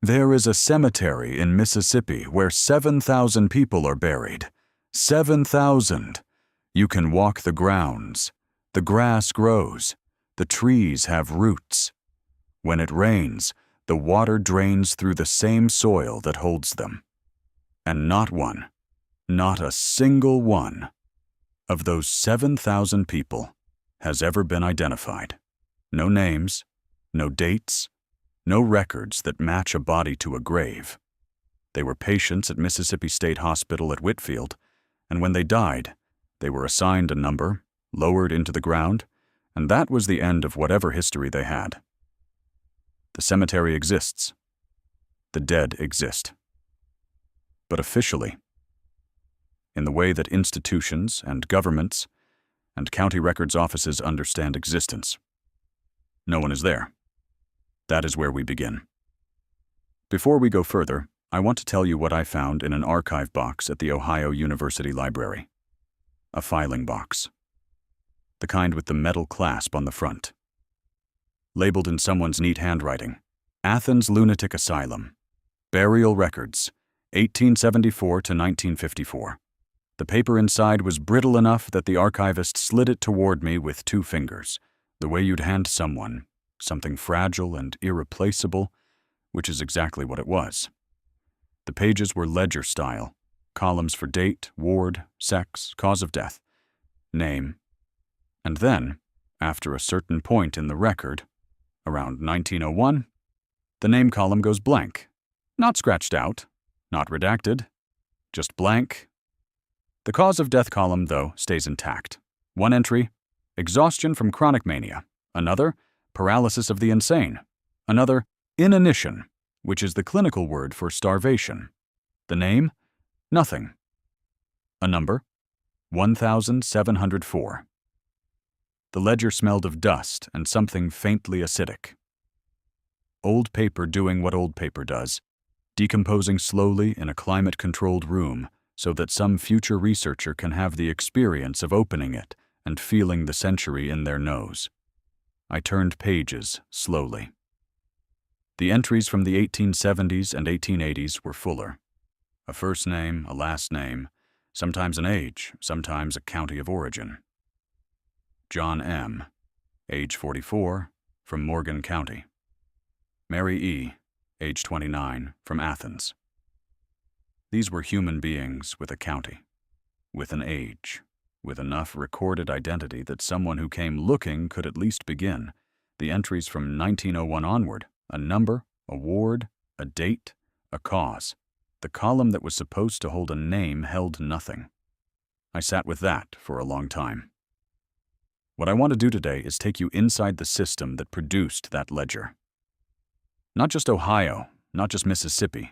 There is a cemetery in Mississippi where 7,000 people are buried. 7,000! You can walk the grounds. The grass grows. The trees have roots. When it rains, the water drains through the same soil that holds them. And not one, not a single one, of those 7,000 people has ever been identified. No names, no dates, no records that match a body to a grave. They were patients at Mississippi State Hospital at Whitfield, and when they died, they were assigned a number, lowered into the ground, and that was the end of whatever history they had. The cemetery exists. The dead exist. But officially, in the way that institutions and governments and county records offices understand existence, no one is there. That is where we begin. Before we go further, I want to tell you what I found in an archive box at the Ohio University Library. A filing box. The kind with the metal clasp on the front. Labeled in someone's neat handwriting, Athens Lunatic Asylum. Burial Records, 1874 to 1954. The paper inside was brittle enough that the archivist slid it toward me with 2 fingers, the way you'd hand someone something fragile and irreplaceable, which is exactly what it was. The pages were ledger style, columns for date, ward, sex, cause of death, name, and then, after a certain point in the record, around 1901, the name column goes blank. Not scratched out, not redacted, just blank. The cause of death column, though, stays intact. One entry, exhaustion from chronic mania. Another, paralysis of the insane. Another, inanition, which is the clinical word for starvation. The name, nothing. A number, 1,704. The ledger smelled of dust and something faintly acidic. Old paper doing what old paper does, decomposing slowly in a climate-controlled room so that some future researcher can have the experience of opening it and feeling the century in their nose. I turned pages slowly. The entries from the 1870s and 1880s were fuller. A first name, a last name, sometimes an age, sometimes a county of origin. John M., age 44, from Morgan County. Mary E., age 29, from Athens. These were human beings with a county, with an age, with enough recorded identity that someone who came looking could at least begin. The entries from 1901 onward, a number, a ward, a date, a cause. The column that was supposed to hold a name held nothing. I sat with that for a long time. What I want to do today is take you inside the system that produced that ledger. Not just Ohio, not just Mississippi.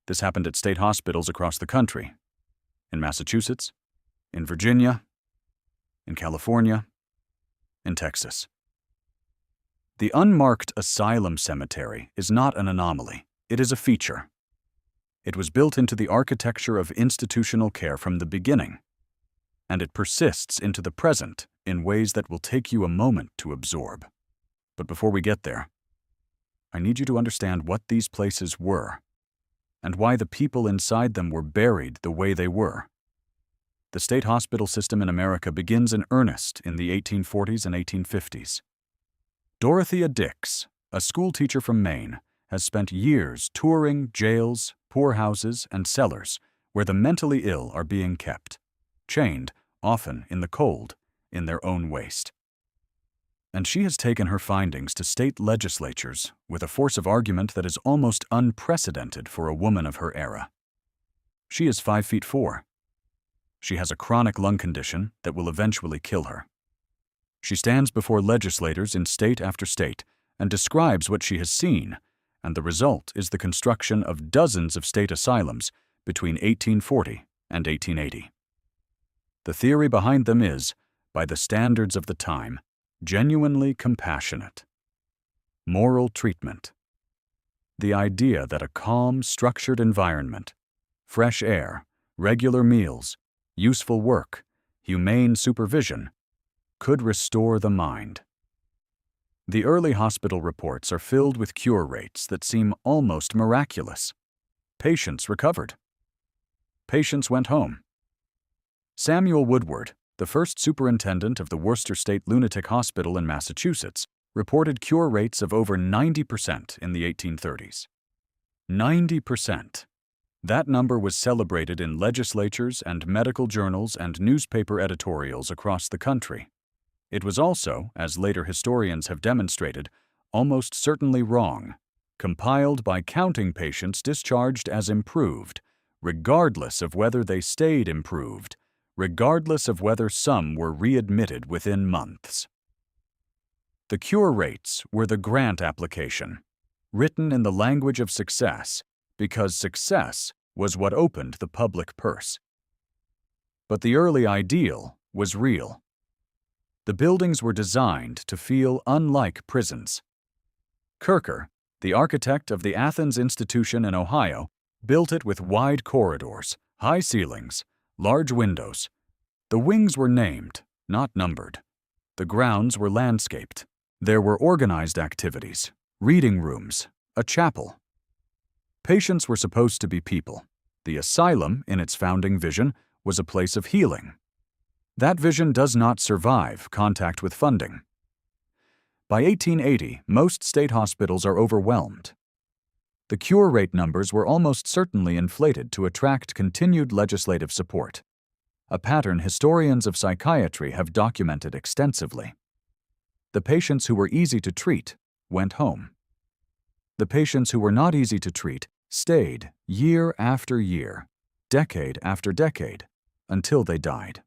This happened at state hospitals across the country. In Massachusetts, in Virginia, in California, in Texas. The Unmarked Asylum Cemetery is not an anomaly. It is a feature. It was built into the architecture of institutional care from the beginning, and it persists into the present in ways that will take you a moment to absorb. But before we get there, I need you to understand what these places were, and why the people inside them were buried the way they were. The state hospital system in America begins in earnest in the 1840s and 1850s. Dorothea Dix, a schoolteacher from Maine, has spent years touring jails, poorhouses, and cellars where the mentally ill are being kept, chained, often in the cold, in their own waste. And she has taken her findings to state legislatures with a force of argument that is almost unprecedented for a woman of her era. She is 5'4". She has a chronic lung condition that will eventually kill her. She stands before legislators in state after state and describes what she has seen, and the result is the construction of dozens of state asylums between 1840 and 1880. The theory behind them is, by the standards of the time, genuinely compassionate. Moral treatment. The idea that a calm, structured environment, fresh air, regular meals, useful work, humane supervision, could restore the mind. The early hospital reports are filled with cure rates that seem almost miraculous. Patients recovered. Patients went home. Samuel Woodward, the first superintendent of the Worcester State Lunatic Hospital in Massachusetts, reported cure rates of over 90% in the 1830s. 90%. That number was celebrated in legislatures and medical journals and newspaper editorials across the country. It was also, as later historians have demonstrated, almost certainly wrong, compiled by counting patients discharged as improved, regardless of whether they stayed improved, regardless of whether some were readmitted within months. The cure rates were the grant application, written in the language of success, because success was what opened the public purse. But the early ideal was real. The buildings were designed to feel unlike prisons. Kirker, the architect of the Athens Institution in Ohio, built it with wide corridors, high ceilings, large windows. The wings were named, not numbered. The grounds were landscaped. There were organized activities, reading rooms, a chapel. Patients were supposed to be people. The asylum, in its founding vision, was a place of healing. That vision does not survive contact with funding. By 1880, most state hospitals are overwhelmed. The cure rate numbers were almost certainly inflated to attract continued legislative support, a pattern historians of psychiatry have documented extensively. The patients who were easy to treat went home. The patients who were not easy to treat stayed year after year, decade after decade, until they died.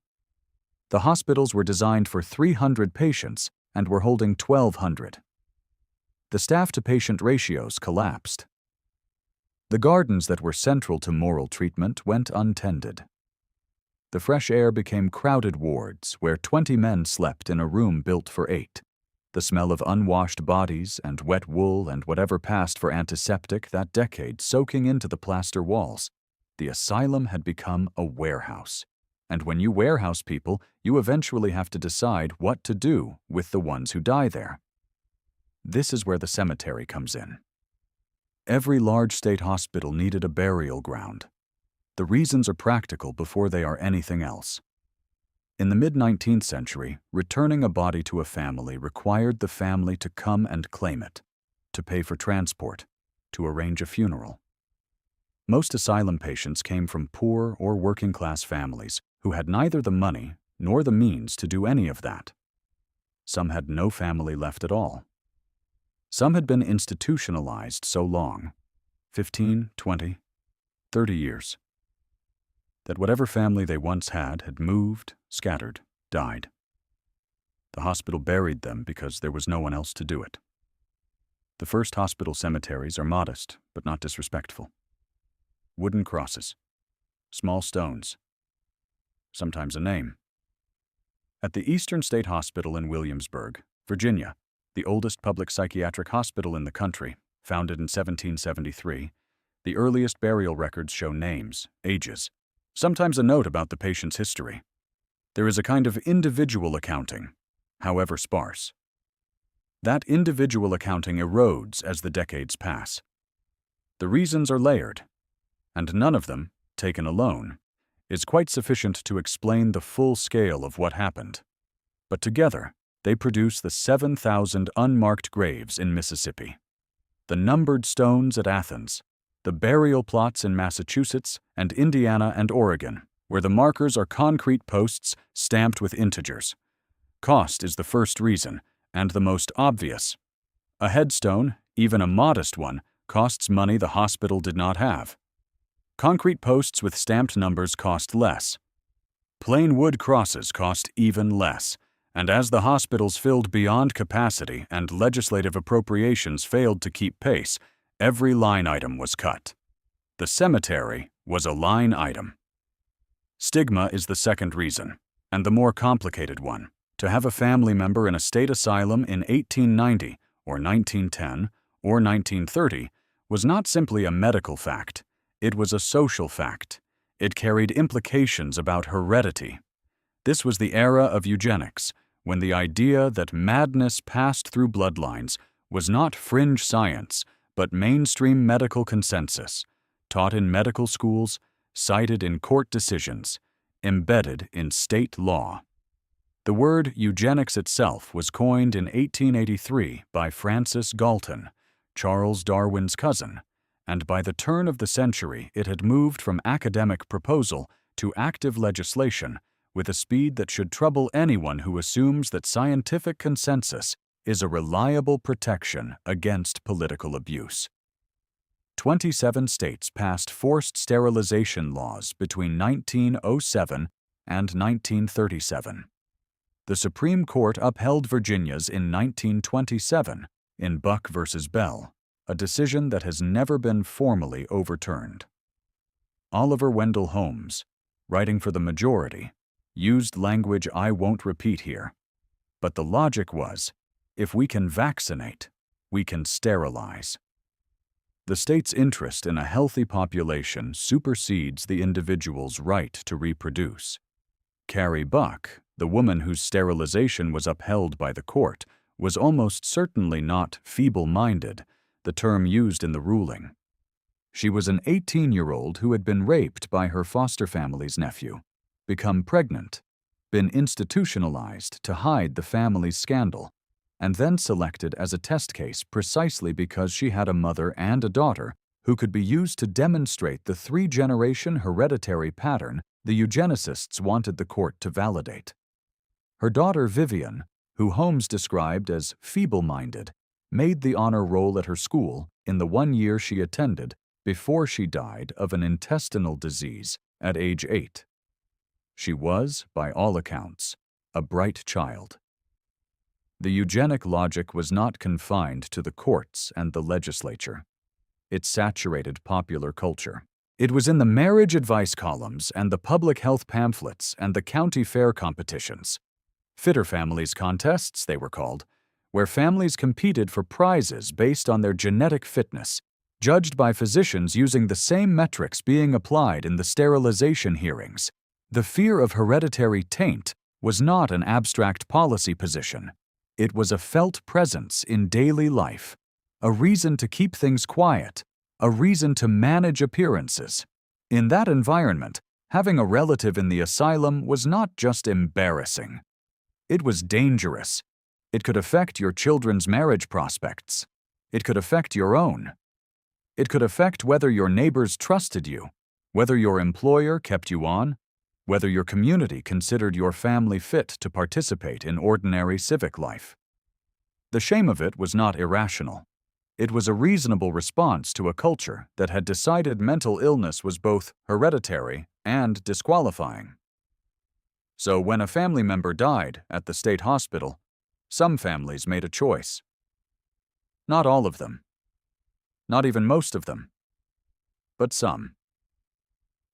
The hospitals were designed for 300 patients and were holding 1,200. The staff-to-patient ratios collapsed. The gardens that were central to moral treatment went untended. The fresh air became crowded wards where 20 men slept in a room built for 8. The smell of unwashed bodies and wet wool and whatever passed for antiseptic that decade soaking into the plaster walls. The asylum had become a warehouse. And when you warehouse people, you eventually have to decide what to do with the ones who die there. This is where the cemetery comes in. Every large state hospital needed a burial ground. The reasons are practical before they are anything else. In the mid-19th century, returning a body to a family required the family to come and claim it, to pay for transport, to arrange a funeral. Most asylum patients came from poor or working-class families who had neither the money nor the means to do any of that. Some had no family left at all. Some had been institutionalized so long, 15, 20, 30 years, that whatever family they once had moved, scattered, died. The hospital buried them because there was no one else to do it. The first hospital cemeteries are modest, but not disrespectful. Wooden crosses, small stones, sometimes a name. At the Eastern State Hospital in Williamsburg, Virginia, the oldest public psychiatric hospital in the country, founded in 1773, the earliest burial records show names, ages, sometimes a note about the patient's history. There is a kind of individual accounting, however sparse. That individual accounting erodes as the decades pass. The reasons are layered, and none of them, taken alone, is quite sufficient to explain the full scale of what happened. But together, they produce the 7,000 unmarked graves in Mississippi, the numbered stones at Athens, the burial plots in Massachusetts and Indiana and Oregon, where the markers are concrete posts stamped with integers. Cost is the first reason, and the most obvious. A headstone, even a modest one, costs money the hospital did not have. Concrete posts with stamped numbers cost less. Plain wood crosses cost even less, and as the hospitals filled beyond capacity and legislative appropriations failed to keep pace, every line item was cut. The cemetery was a line item. Stigma is the second reason, and the more complicated one. To have a family member in a state asylum in 1890 or 1910 or 1930 was not simply a medical fact, it was a social fact. It carried implications about heredity. This was the era of eugenics, when the idea that madness passed through bloodlines was not fringe science, but mainstream medical consensus, taught in medical schools, cited in court decisions, embedded in state law. The word eugenics itself was coined in 1883 by Francis Galton, Charles Darwin's cousin, and by the turn of the century it had moved from academic proposal to active legislation with a speed that should trouble anyone who assumes that scientific consensus is a reliable protection against political abuse. 27 states passed forced sterilization laws between 1907 and 1937. The Supreme Court upheld Virginia's in 1927 in Buck v. Bell, a decision that has never been formally overturned. Oliver Wendell Holmes, writing for the majority, used language I won't repeat here, but the logic was, if we can vaccinate, we can sterilize. The state's interest in a healthy population supersedes the individual's right to reproduce. Carrie Buck, the woman whose sterilization was upheld by the court, was almost certainly not feeble-minded, the term used in the ruling. She was an 18-year-old who had been raped by her foster family's nephew, become pregnant, been institutionalized to hide the family's scandal, and then selected as a test case precisely because she had a mother and a daughter who could be used to demonstrate the three-generation hereditary pattern the eugenicists wanted the court to validate. Her daughter Vivian, who Holmes described as feeble-minded, made the honor roll at her school in the 1 year she attended before she died of an intestinal disease at age 8. She was, by all accounts, a bright child. The eugenic logic was not confined to the courts and the legislature. It saturated popular culture. It was in the marriage advice columns and the public health pamphlets and the county fair competitions. Fitter Families contests, they were called, where families competed for prizes based on their genetic fitness, judged by physicians using the same metrics being applied in the sterilization hearings. The fear of hereditary taint was not an abstract policy position. It was a felt presence in daily life, a reason to keep things quiet, a reason to manage appearances. In that environment, having a relative in the asylum was not just embarrassing. It was dangerous. It could affect your children's marriage prospects. It could affect your own. It could affect whether your neighbors trusted you, whether your employer kept you on, whether your community considered your family fit to participate in ordinary civic life. The shame of it was not irrational. It was a reasonable response to a culture that had decided mental illness was both hereditary and disqualifying. So when a family member died at the state hospital, some families made a choice. Not all of them. Not even most of them. But some.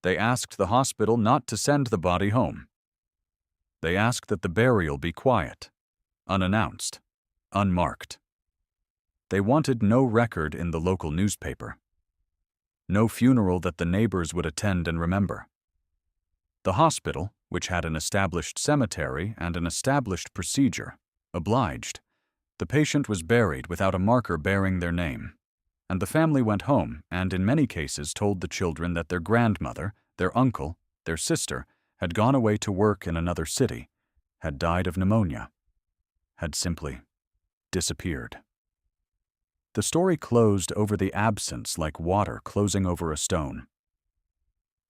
They asked the hospital not to send the body home. They asked that the burial be quiet, unannounced, unmarked. They wanted no record in the local newspaper. No funeral that the neighbors would attend and remember. The hospital, which had an established cemetery and an established procedure, obliged. The patient was buried without a marker bearing their name, and the family went home and in many cases told the children that their grandmother, their uncle, their sister had gone away to work in another city, had died of pneumonia, had simply disappeared. The story closed over the absence like water closing over a stone.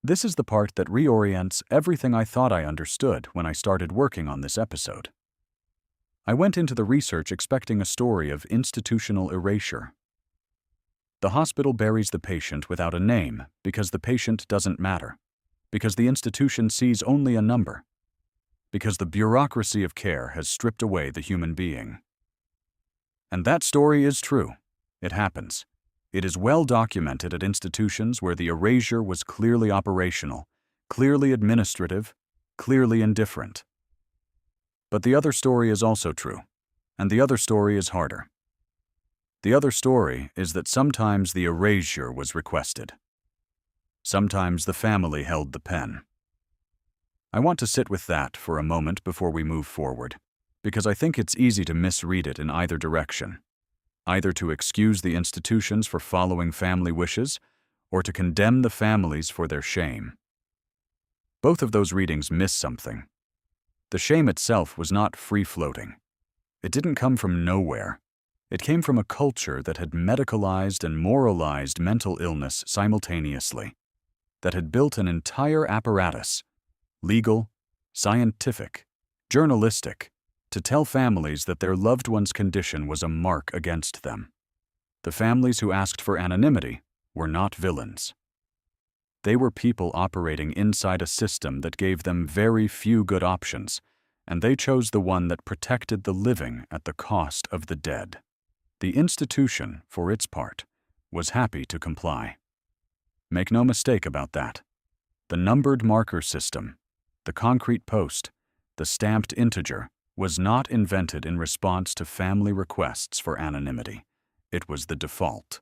This is the part that reorients everything I thought I understood when I started working on this episode. I went into the research expecting a story of institutional erasure. The hospital buries the patient without a name because the patient doesn't matter, because the institution sees only a number, because the bureaucracy of care has stripped away the human being. And that story is true. It happens. It is well documented at institutions where the erasure was clearly operational, clearly administrative, clearly indifferent. But the other story is also true, and the other story is harder. The other story is that sometimes the erasure was requested. Sometimes the family held the pen. I want to sit with that for a moment before we move forward. because I think it's easy to misread it in either direction, either to excuse the institutions for following family wishes or to condemn the families for their shame. Both of those readings miss something. The shame itself was not free-floating. It didn't come from nowhere. It came from a culture that had medicalized and moralized mental illness simultaneously, that had built an entire apparatus, legal, scientific, journalistic, to tell families that their loved one's condition was a mark against them. The families who asked for anonymity were not villains. They were people operating inside a system that gave them very few good options, and they chose the one that protected the living at the cost of the dead. The institution, for its part, was happy to comply. Make no mistake about that. The numbered marker system, the concrete post, the stamped integer, was not invented in response to family requests for anonymity. It was the default.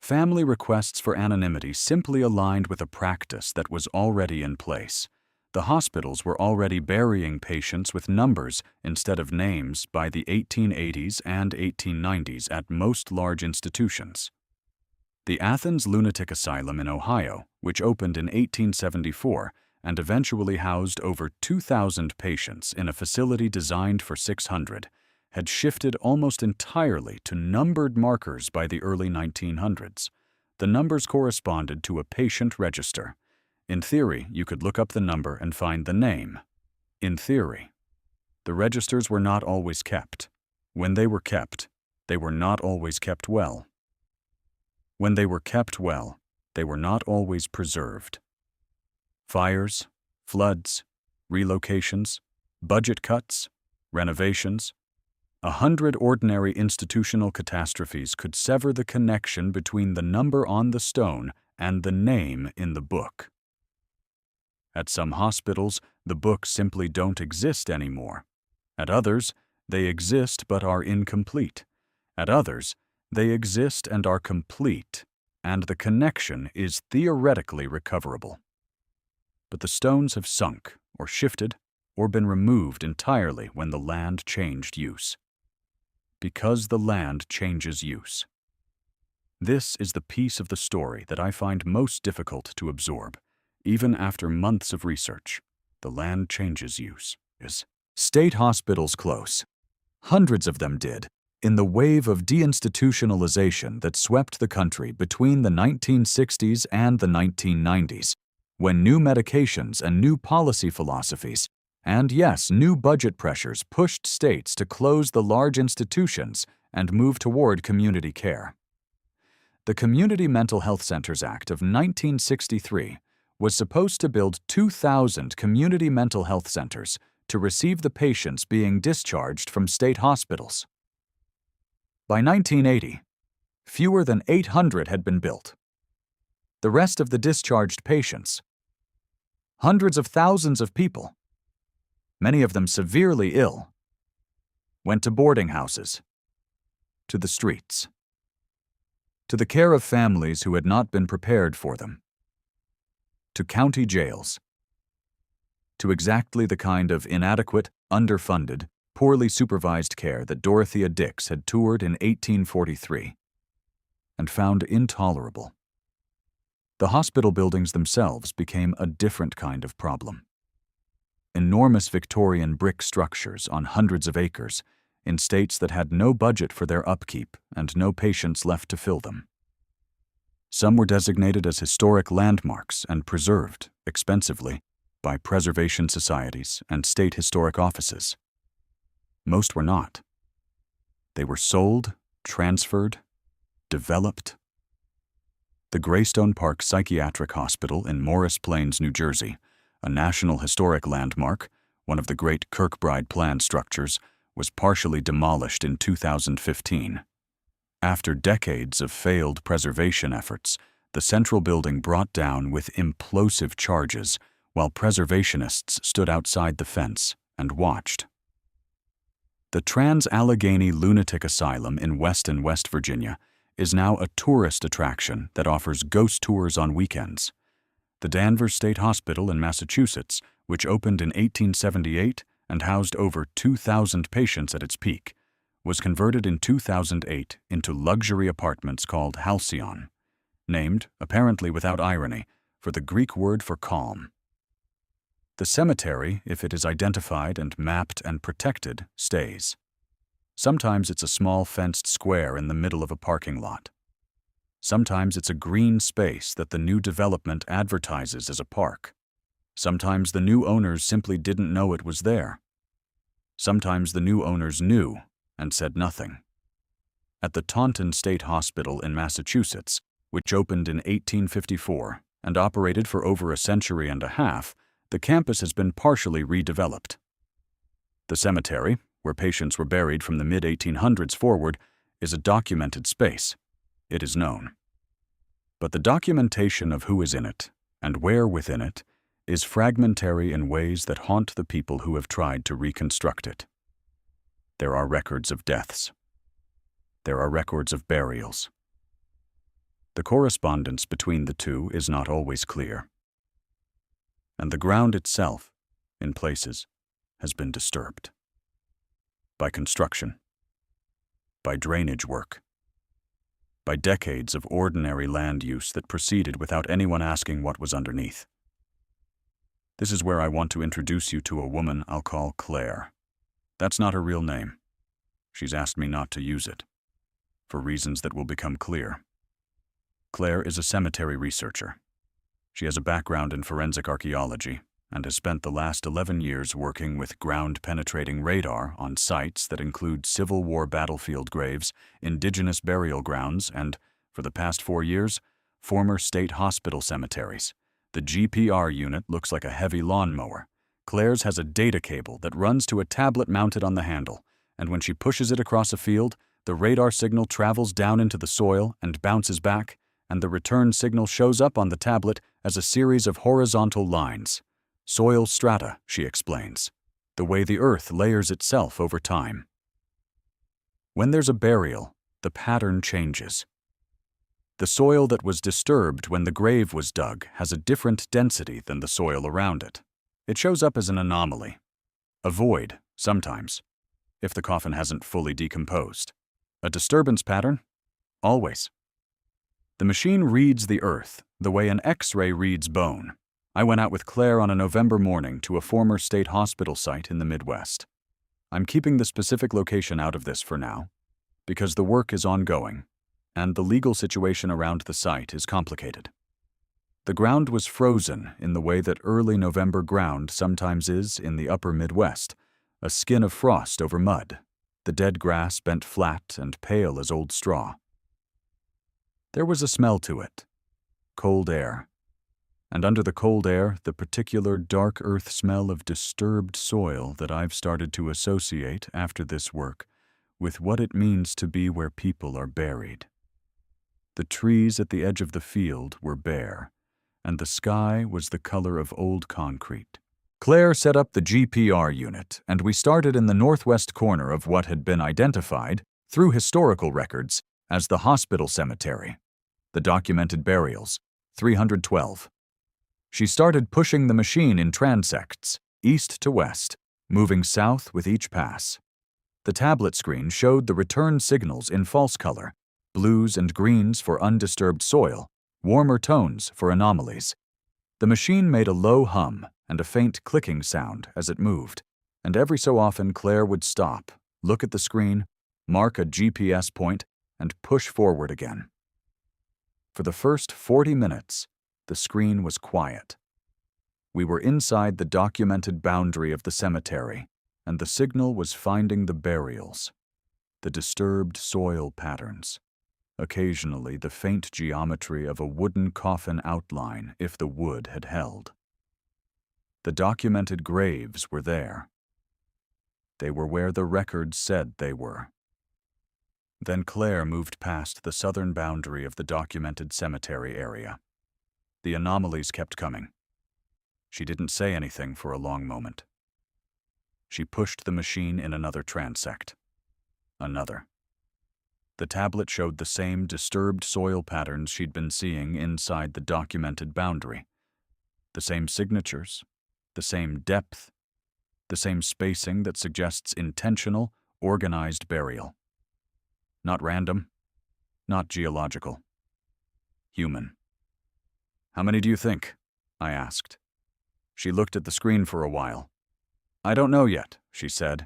Family requests for anonymity simply aligned with a practice that was already in place. The hospitals were already burying patients with numbers instead of names by the 1880s and 1890s at most large institutions. The Athens Lunatic Asylum in Ohio, which opened in 1874 and eventually housed over 2,000 patients in a facility designed for 600, had shifted almost entirely to numbered markers by the early 1900s. The numbers corresponded to a patient register. In theory, you could look up the number and find the name. In theory. The registers were not always kept. When they were kept, they were not always kept well. When they were kept well, they were not always preserved. Fires, floods, relocations, budget cuts, renovations, 100 ordinary institutional catastrophes could sever the connection between the number on the stone and the name in the book. At some hospitals, the books simply don't exist anymore. At others, they exist but are incomplete. At others, they exist and are complete, and the connection is theoretically recoverable. But the stones have sunk, or shifted, or been removed entirely when the land changed use. Because the land changes use. This is the piece of the story that I find most difficult to absorb, even after months of research. The land changes use. State hospitals close. Hundreds of them did, in the wave of deinstitutionalization that swept the country between the 1960s and the 1990s, when new medications and new policy philosophies, and yes, new budget pressures pushed states to close the large institutions and move toward community care. The Community Mental Health Centers Act of 1963 was supposed to build 2,000 community mental health centers to receive the patients being discharged from state hospitals. By 1980, fewer than 800 had been built. The rest of the discharged patients, hundreds of thousands of people, many of them severely ill, went to boarding houses, to the streets, to the care of families who had not been prepared for them, to county jails, to exactly the kind of inadequate, underfunded, poorly supervised care that Dorothea Dix had toured in 1843 and found intolerable. The hospital buildings themselves became a different kind of problem. Enormous Victorian brick structures on hundreds of acres in states that had no budget for their upkeep and no patients left to fill them. Some were designated as historic landmarks and preserved, expensively, by preservation societies and state historic offices. Most were not. They were sold, transferred, developed. The Greystone Park Psychiatric Hospital in Morris Plains, New Jersey, a National Historic Landmark, one of the great Kirkbride plan structures, was partially demolished in 2015. After decades of failed preservation efforts, the central building brought down with implosive charges while preservationists stood outside the fence and watched. The Trans-Allegheny Lunatic Asylum in Weston, West Virginia, is now a tourist attraction that offers ghost tours on weekends. The Danvers State Hospital in Massachusetts, which opened in 1878 and housed over 2,000 patients at its peak, was converted in 2008 into luxury apartments called Halcyon, named, apparently without irony, for the Greek word for calm. The cemetery, if it is identified and mapped and protected, stays. Sometimes it's a small fenced square in the middle of a parking lot. Sometimes it's a green space that the new development advertises as a park. Sometimes the new owners simply didn't know it was there. Sometimes the new owners knew and said nothing. At the Taunton State Hospital in Massachusetts, which opened in 1854 and operated for over a century and a half, the campus has been partially redeveloped. The cemetery, where patients were buried from the mid-1800s forward, is a documented space. It is known. But the documentation of who is in it and where within it is fragmentary in ways that haunt the people who have tried to reconstruct it. There are records of deaths. There are records of burials. The correspondence between the two is not always clear. And the ground itself, in places, has been disturbed. By construction. By drainage work. By decades of ordinary land use that proceeded without anyone asking what was underneath. This is where I want to introduce you to a woman I'll call Claire. That's not her real name. She's asked me not to use it, for reasons that will become clear. Claire is a cemetery researcher. She has a background in forensic archaeology and has spent the last 11 years working with ground-penetrating radar on sites that include Civil War battlefield graves, indigenous burial grounds, and, for the past 4 years, former state hospital cemeteries. The GPR unit looks like a heavy lawnmower. Claire's has a data cable that runs to a tablet mounted on the handle, and when she pushes it across a field, the radar signal travels down into the soil and bounces back, and the return signal shows up on the tablet as a series of horizontal lines. Soil strata, she explains, the way the earth layers itself over time. When there's a burial, the pattern changes. The soil that was disturbed when the grave was dug has a different density than the soil around it. It shows up as an anomaly, a void, sometimes, if the coffin hasn't fully decomposed. A disturbance pattern? Always. The machine reads the earth the way an X-ray reads bone. I went out with Claire on a November morning to a former state hospital site in the Midwest. I'm keeping the specific location out of this for now, because the work is ongoing, and the legal situation around the site is complicated. The ground was frozen in the way that early November ground sometimes is in the upper Midwest, a skin of frost over mud, the dead grass bent flat and pale as old straw. There was a smell to it, cold air, and under the cold air, the particular dark earth smell of disturbed soil that I've started to associate after this work with what it means to be where people are buried. The trees at the edge of the field were bare, and the sky was the color of old concrete. Claire set up the GPR unit, and we started in the northwest corner of what had been identified, through historical records, as the hospital cemetery. The documented burials, 312. She started pushing the machine in transects, east to west, moving south with each pass. The tablet screen showed the return signals in false color, blues and greens for undisturbed soil, warmer tones for anomalies. The machine made a low hum and a faint clicking sound as it moved, and every so often Claire would stop, look at the screen, mark a GPS point, and push forward again. For the first 40 minutes, the screen was quiet. We were inside the documented boundary of the cemetery, and the signal was finding the burials, the disturbed soil patterns, occasionally the faint geometry of a wooden coffin outline if the wood had held. The documented graves were there. They were where the records said they were. Then Claire moved past the southern boundary of the documented cemetery area. The anomalies kept coming. She didn't say anything for a long moment. She pushed the machine in another transect. Another. The tablet showed the same disturbed soil patterns she'd been seeing inside the documented boundary. The same signatures, the same depth, the same spacing that suggests intentional, organized burial. Not random, not geological. Human. "How many do you think?" I asked. She looked at the screen for a while. "I don't know yet," she said.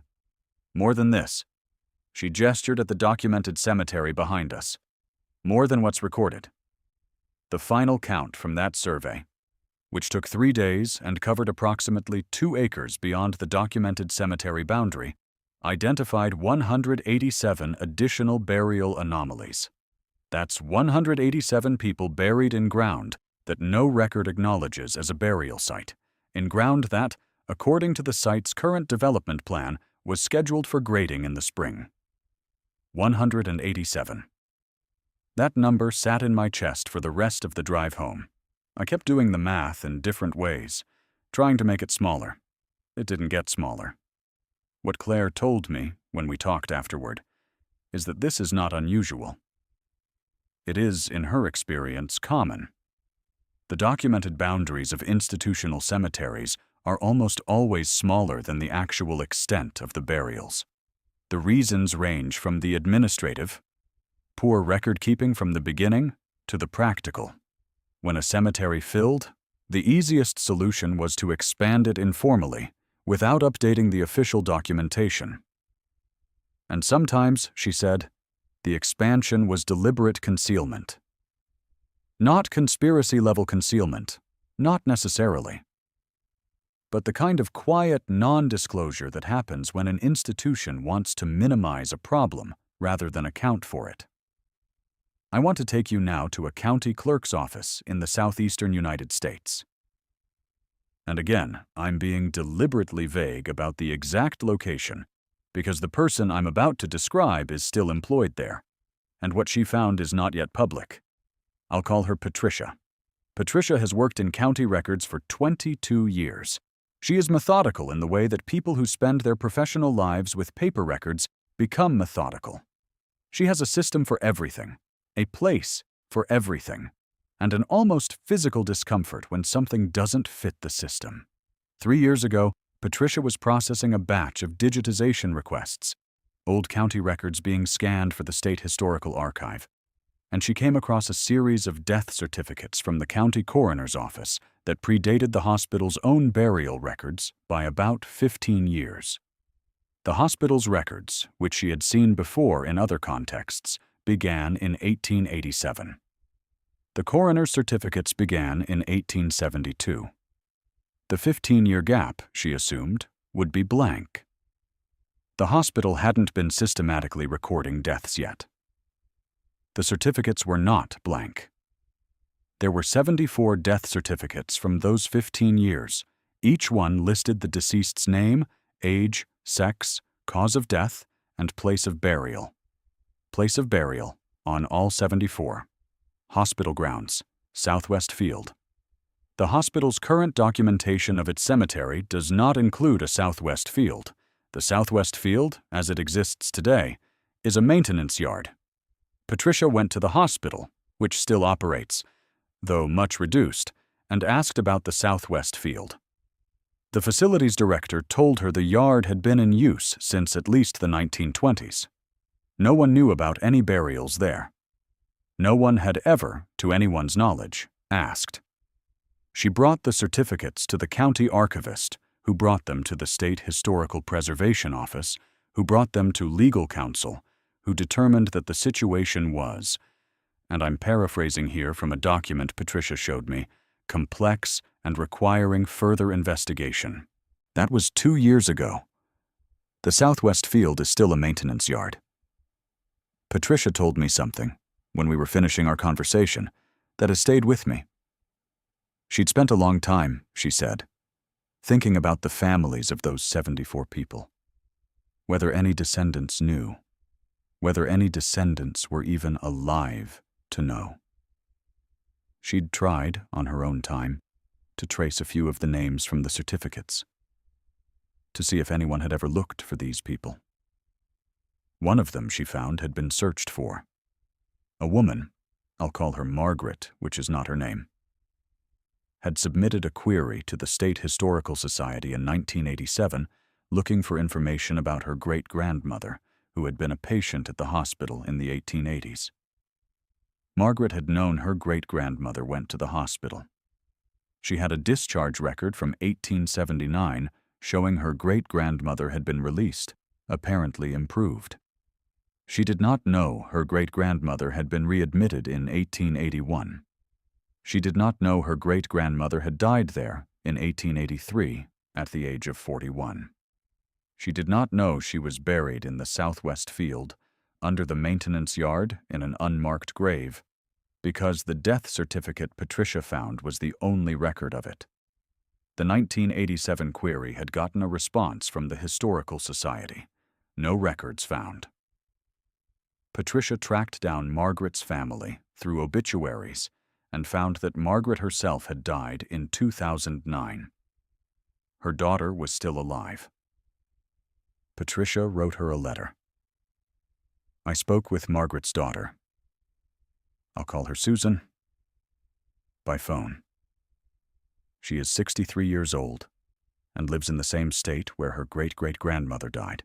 "More than this." She gestured at the documented cemetery behind us. "More than what's recorded." The final count from that survey, which took 3 days and covered approximately 2 acres beyond the documented cemetery boundary, identified 187 additional burial anomalies. That's 187 people buried in ground that no record acknowledges as a burial site, in ground that, according to the site's current development plan, was scheduled for grading in the spring. 187. That number sat in my chest for the rest of the drive home. I kept doing the math in different ways, trying to make it smaller. It didn't get smaller. What Claire told me, when we talked afterward, is that this is not unusual. It is, in her experience, common. The documented boundaries of institutional cemeteries are almost always smaller than the actual extent of the burials. The reasons range from the administrative, poor record-keeping from the beginning, to the practical. When a cemetery filled, the easiest solution was to expand it informally, without updating the official documentation. And sometimes, she said, the expansion was deliberate concealment. Not conspiracy-level concealment, not necessarily. But the kind of quiet non-disclosure that happens when an institution wants to minimize a problem rather than account for it. I want to take you now to a county clerk's office in the southeastern United States. And again, I'm being deliberately vague about the exact location because the person I'm about to describe is still employed there, and what she found is not yet public. I'll call her Patricia. Patricia has worked in county records for 22 years. She is methodical in the way that people who spend their professional lives with paper records become methodical. She has a system for everything, a place for everything, and an almost physical discomfort when something doesn't fit the system. 3 years ago, Patricia was processing a batch of digitization requests, old county records being scanned for the State Historical Archive, and she came across a series of death certificates from the county coroner's office that predated the hospital's own burial records by about 15 years. The hospital's records, which she had seen before in other contexts, began in 1887. The coroner's certificates began in 1872. The 15-year gap, she assumed, would be blank. The hospital hadn't been systematically recording deaths yet. The certificates were not blank. There were 74 death certificates from those 15 years. Each one listed the deceased's name, age, sex, cause of death, and place of burial. Place of burial on all 74. Hospital grounds, Southwest Field. The hospital's current documentation of its cemetery does not include a Southwest Field. The Southwest Field, as it exists today, is a maintenance yard. Patricia went to the hospital, which still operates, though much reduced, and asked about the Southwest Field. The facilities director told her the yard had been in use since at least the 1920s. No one knew about any burials there. No one had ever, to anyone's knowledge, asked. She brought the certificates to the county archivist, who brought them to the State Historical Preservation Office, who brought them to legal counsel, who determined that the situation was, and I'm paraphrasing here from a document Patricia showed me, complex and requiring further investigation. That was 2 years ago. The Southwest Field is still a maintenance yard. Patricia told me something, when we were finishing our conversation, that has stayed with me. She'd spent a long time, she said, thinking about the families of those 74 people. Whether any descendants knew. Whether any descendants were even alive to know. She'd tried, on her own time, to trace a few of the names from the certificates, to see if anyone had ever looked for these people. One of them, she found, had been searched for. A woman, I'll call her Margaret, which is not her name, had submitted a query to the State Historical Society in 1987 looking for information about her great-grandmother, who had been a patient at the hospital in the 1880s. Margaret had known her great-grandmother went to the hospital. She had a discharge record from 1879 showing her great-grandmother had been released, apparently improved. She did not know her great-grandmother had been readmitted in 1881. She did not know her great-grandmother had died there in 1883 at the age of 41. She did not know she was buried in the southwest field, under the maintenance yard in an unmarked grave, because the death certificate Patricia found was the only record of it. The 1987 query had gotten a response from the Historical Society. No records found. Patricia tracked down Margaret's family through obituaries and found that Margaret herself had died in 2009. Her daughter was still alive. Patricia wrote her a letter. I spoke with Margaret's daughter. I'll call her Susan. By phone. She is 63 years old and lives in the same state where her great-great-grandmother died.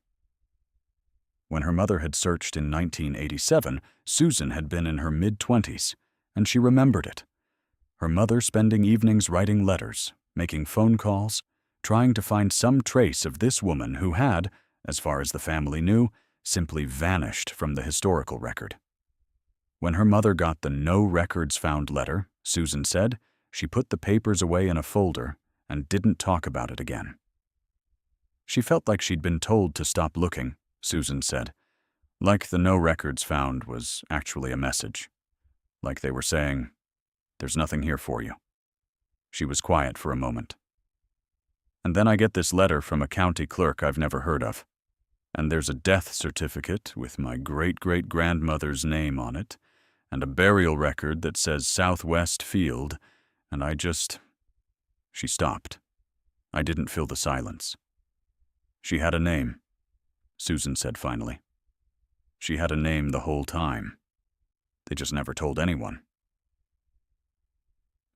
When her mother had searched in 1987, Susan had been in her mid-20s, and she remembered it. Her mother spending evenings writing letters, making phone calls, trying to find some trace of this woman who had, as far as the family knew, simply vanished from the historical record. When her mother got the no records found letter, Susan said, she put the papers away in a folder and didn't talk about it again. She felt like she'd been told to stop looking, Susan said, like the no records found was actually a message, like they were saying, there's nothing here for you. She was quiet for a moment. And then I get this letter from a county clerk I've never heard of, and there's a death certificate with my great-great-grandmother's name on it, and a burial record that says Southwest Field, and I just... She stopped. I didn't fill the silence. She had a name, Susan said finally. She had a name the whole time. They just never told anyone.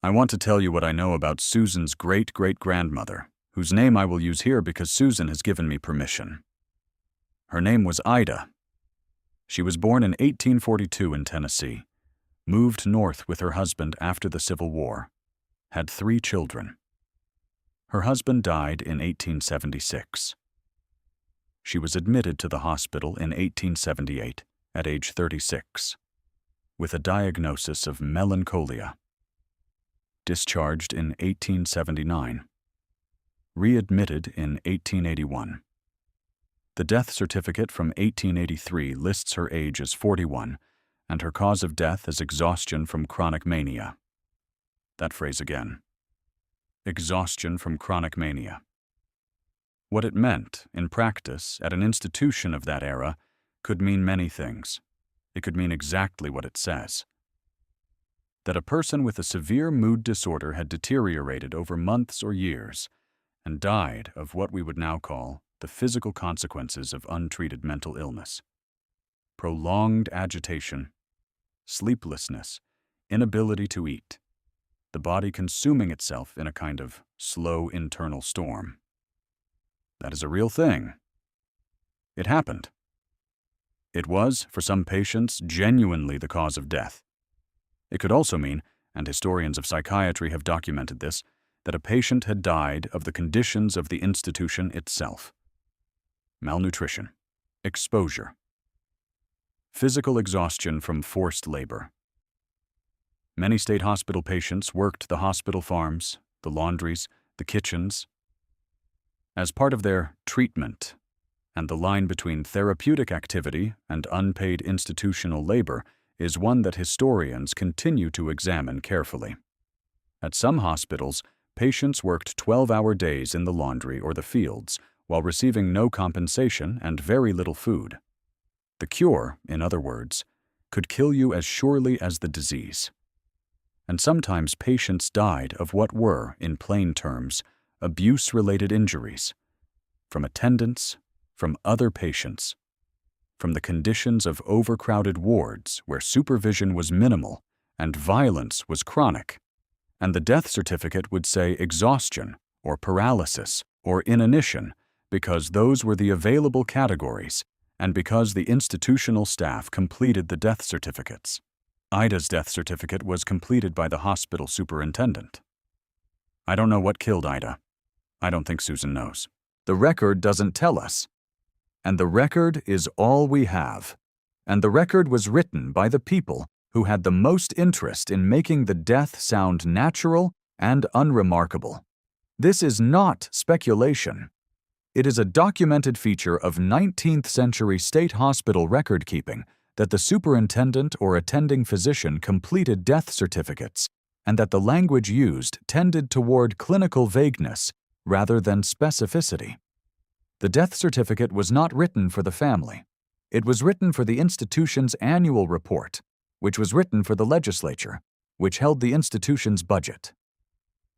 I want to tell you what I know about Susan's great-great-grandmother, whose name I will use here because Susan has given me permission. Her name was Ida. She was born in 1842 in Tennessee, moved north with her husband after the Civil War, had 3 children. Her husband died in 1876. She was admitted to the hospital in 1878 at age 36, with a diagnosis of melancholia. Discharged in 1879. Readmitted in 1881. The death certificate from 1883 lists her age as 41 and her cause of death as exhaustion from chronic mania. That phrase again. Exhaustion from chronic mania. What it meant, in practice, at an institution of that era, could mean many things. It could mean exactly what it says. That a person with a severe mood disorder had deteriorated over months or years and died of what we would now call the physical consequences of untreated mental illness. Prolonged agitation, sleeplessness, inability to eat, the body consuming itself in a kind of slow internal storm. That is a real thing. It happened. It was, for some patients, genuinely the cause of death. It could also mean, and historians of psychiatry have documented this, that a patient had died of the conditions of the institution itself. Malnutrition, exposure, physical exhaustion from forced labor. Many state hospital patients worked the hospital farms, the laundries, the kitchens. As part of their treatment, and the line between therapeutic activity and unpaid institutional labor is one that historians continue to examine carefully. At some hospitals, patients worked 12-hour days in the laundry or the fields while receiving no compensation and very little food. The cure, in other words, could kill you as surely as the disease. And sometimes patients died of what were, in plain terms, abuse-related injuries, from attendants, from other patients, from the conditions of overcrowded wards where supervision was minimal and violence was chronic, and the death certificate would say exhaustion or paralysis or inanition because those were the available categories and because the institutional staff completed the death certificates. Ida's death certificate was completed by the hospital superintendent. I don't know what killed Ida. I don't think Susan knows. The record doesn't tell us. And the record is all we have. And the record was written by the people who had the most interest in making the death sound natural and unremarkable. This is not speculation. It is a documented feature of 19th century state hospital record-keeping that the superintendent or attending physician completed death certificates and that the language used tended toward clinical vagueness rather than specificity. The death certificate was not written for the family. It was written for the institution's annual report, which was written for the legislature, which held the institution's budget.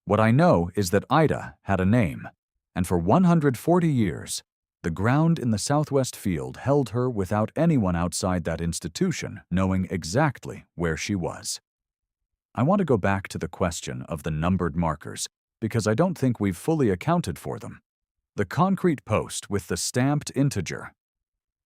What I know is that Ida had a name, and for 140 years, the ground in the Southwest Field held her without anyone outside that institution knowing exactly where she was. I want to go back to the question of the numbered markers because I don't think we've fully accounted for them. The concrete post with the stamped integer.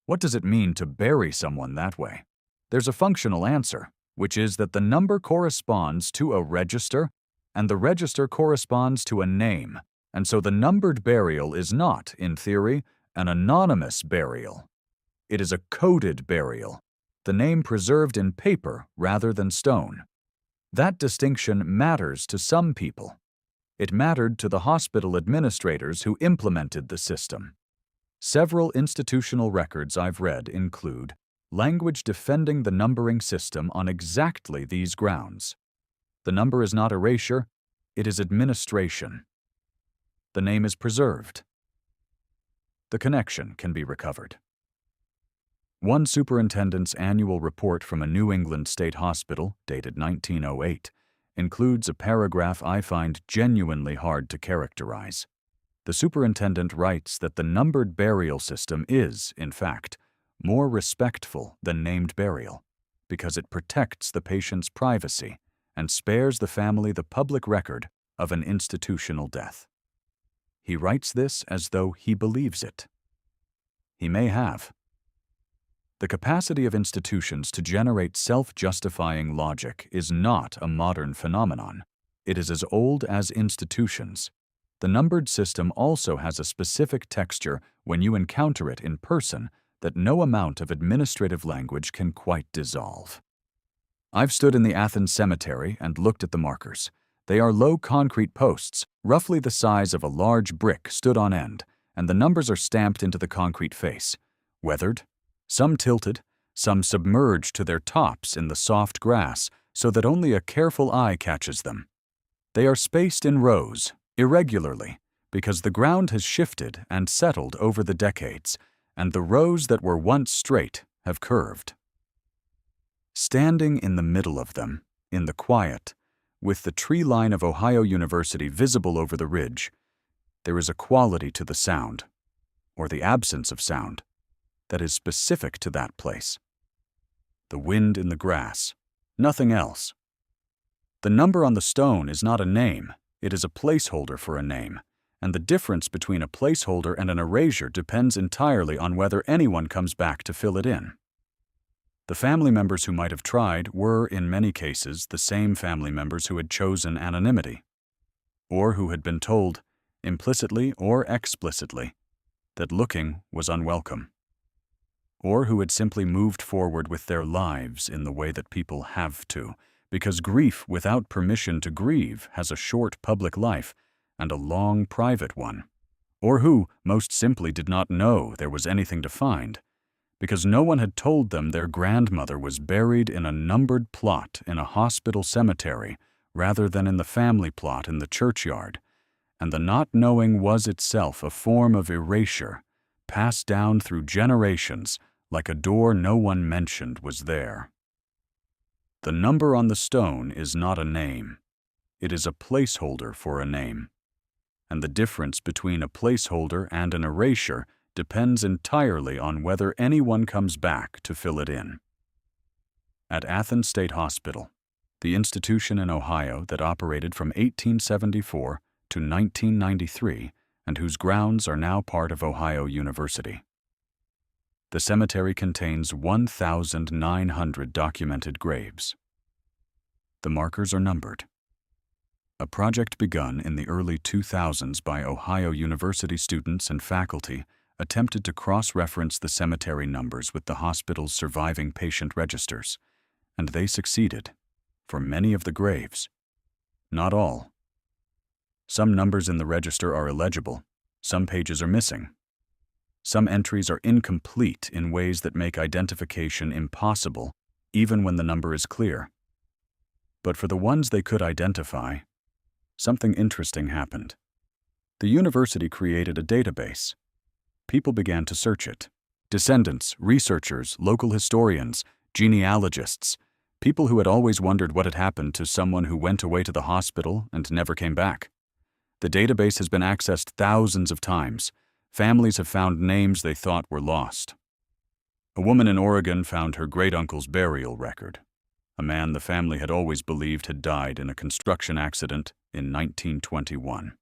What does it mean to bury someone that way? There's a functional answer, which is that the number corresponds to a register and the register corresponds to a name, and so the numbered burial is not, in theory, an anonymous burial. It is a coded burial, the name preserved in paper rather than stone. That distinction matters to some people. It mattered to the hospital administrators who implemented the system. Several institutional records I've read include language defending the numbering system on exactly these grounds. The number is not erasure, it is administration. The name is preserved. The connection can be recovered. One superintendent's annual report from a New England state hospital, dated 1908, includes a paragraph I find genuinely hard to characterize. The superintendent writes that the numbered burial system is, in fact, more respectful than named burial, because it protects the patient's privacy and spares the family the public record of an institutional death. He writes this as though he believes it. He may have. The capacity of institutions to generate self-justifying logic is not a modern phenomenon. It is as old as institutions. The numbered system also has a specific texture when you encounter it in person that no amount of administrative language can quite dissolve. I've stood in the Athens cemetery and looked at the markers. They are low concrete posts, roughly the size of a large brick stood on end, and the numbers are stamped into the concrete face, weathered, some tilted, some submerged to their tops in the soft grass so that only a careful eye catches them. They are spaced in rows, irregularly, because the ground has shifted and settled over the decades, and the rows that were once straight have curved. Standing in the middle of them, in the quiet, with the tree line of Ohio University visible over the ridge, there is a quality to the sound, or the absence of sound, that is specific to that place. The wind in the grass, nothing else. The number on the stone is not a name, it is a placeholder for a name, and the difference between a placeholder and an erasure depends entirely on whether anyone comes back to fill it in. The family members who might have tried were, in many cases, the same family members who had chosen anonymity, or who had been told, implicitly or explicitly, that looking was unwelcome, or who had simply moved forward with their lives in the way that people have to, because grief without permission to grieve has a short public life and a long private one, or who, most simply, did not know there was anything to find, because no one had told them their grandmother was buried in a numbered plot in a hospital cemetery rather than in the family plot in the churchyard, and the not knowing was itself a form of erasure, passed down through generations like a door no one mentioned was there. The number on the stone is not a name. It is a placeholder for a name. And the difference between a placeholder and an erasure depends entirely on whether anyone comes back to fill it in. At Athens State Hospital, the institution in Ohio that operated from 1874 to 1993, and whose grounds are now part of Ohio University. The cemetery contains 1,900 documented graves. The markers are numbered. A project begun in the early 2000s by Ohio University students and faculty attempted to cross-reference the cemetery numbers with the hospital's surviving patient registers, and they succeeded, for many of the graves. Not all. Some numbers in the register are illegible, some pages are missing. Some entries are incomplete in ways that make identification impossible, even when the number is clear. But for the ones they could identify, something interesting happened. The university created a database. People began to search it. Descendants, researchers, local historians, genealogists, people who had always wondered what had happened to someone who went away to the hospital and never came back. The database has been accessed thousands of times. Families have found names they thought were lost. A woman in Oregon found her great-uncle's burial record. A man the family had always believed had died in a construction accident in 1921.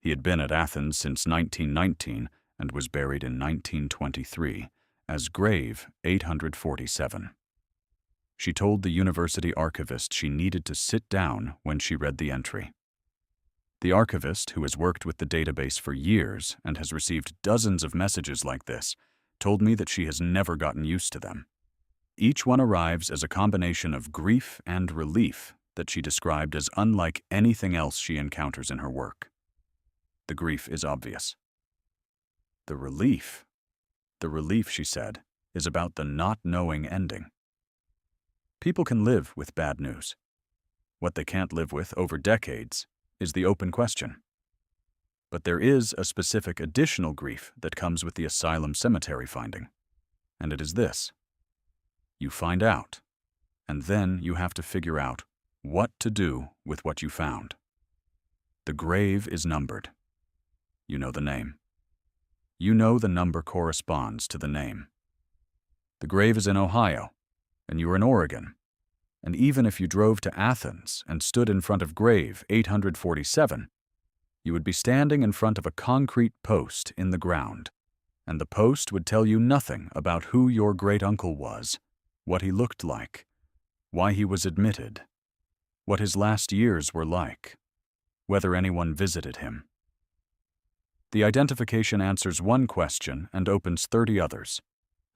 He had been at Athens since 1919 and was buried in 1923 as grave 847. She told the university archivist she needed to sit down when she read the entry. The archivist, who has worked with the database for years and has received dozens of messages like this, told me that she has never gotten used to them. Each one arrives as a combination of grief and relief that she described as unlike anything else she encounters in her work. The grief is obvious. The relief, she said, is about the not knowing ending. People can live with bad news. What they can't live with over decades is the open question. But there is a specific additional grief that comes with the Asylum cemetery finding, and it is this. You find out, and then you have to figure out what to do with what you found. The grave is numbered. You know the name. You know the number corresponds to the name. The grave is in Ohio, and you are in Oregon. And even if you drove to Athens and stood in front of grave 847, you would be standing in front of a concrete post in the ground, and the post would tell you nothing about who your great-uncle was, what he looked like, why he was admitted, what his last years were like, whether anyone visited him. The identification answers one question and opens 30 others,